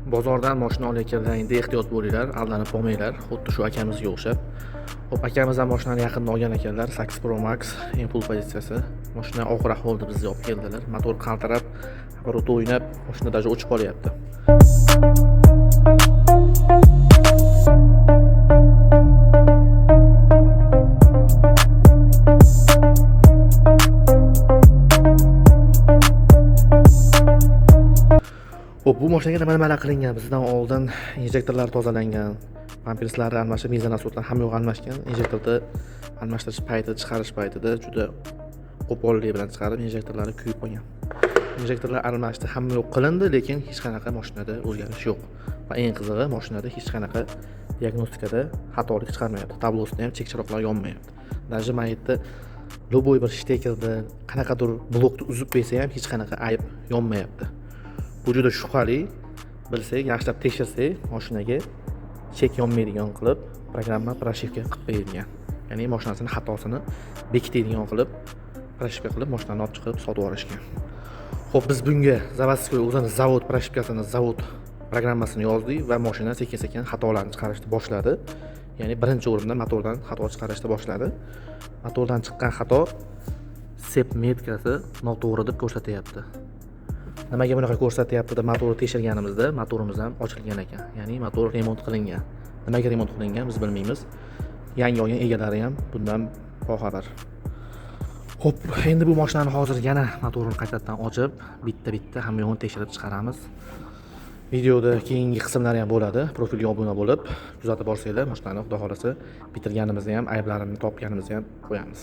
Bozordan mashina olayotganlaringda ehtiyot bo'linglar, aldanib qolmanglar, xuddi shu akamizga o'xshab. Xo'p, akamiz ham mashinani yaqinda olgan ekanlar, 8 Pro Max Impul pozitsiyasi. Mashina og'ir ahvolda bizga olib keldilar. Motor qaltirab, apparat o'ynab, mashina даже o'chib qolyapti. Xo'p, bu mashinaga nima qilingan? Bizdan oldin injektorlar tozalangan, pamperslari almashib, mezonasotlar hamma yo'q almashgan. Injektorni almashtirish payti, chiqarish paytida juda qo'pollik bilan chiqarib, injektorlari kuyib qolgan. Injektorlar almashdi, hamma yo'q qilindi, lekin hech qanaqa mashinada o'zgarish yo'q. Va eng qizig'i, mashinada hech qanaqa diagnostikada xatolik chiqarmayapti. Tablosida ham chek chiroqlar yonmayapti. Даже mayitda любой bir shtekilda qanaqadir blokni uzib qo'ysa ham hech qanaqa ayb yonmayapti. Bu juda shubhali. Bilsak, yaxshilab tekshirsak, mashinaga chek yonmaydigan qilib programma proshivka qilib qo'yilgan. Ya'ni mashinasini xatosini bekitadigan qilib proshivka qilib mashinani olib chiqib sotib yuborishgan. Xo'p, biz bunga заводской o'zini zavod proshivkasini, zavod programmasini yozdik va mashina sekin-sekin xatolarni chiqarishni boshladi. Ya'ni birinchi o'rinda motordan xato chiqarishni boshladi. Motordan chiqqan xato sep metkasi noto'g'ri deb ko'rsatyapti. Nimaga bunaqa ko'rsatyapti deb motorni tekshirganimizda motorimiz ham ochilgan ekan. Ya'ni motor remont qilingan. Nimaga remont qilingan biz bilmaymiz. Yangi olgan egalari ham bundan boxabar. Xo'p, endi bu mashinani hozir yana motorini qaytadan ochib, bitta-bitta hamma yo'g'ini tekshirib chiqaramiz. Videoda keyingi qismlari ham bo'ladi. Profilga obuna bo'lib, kuzatib borsanglar, mashinani xudo xolasa bitirganimizni ham, ayblarini topganimizni ham qo'yamiz.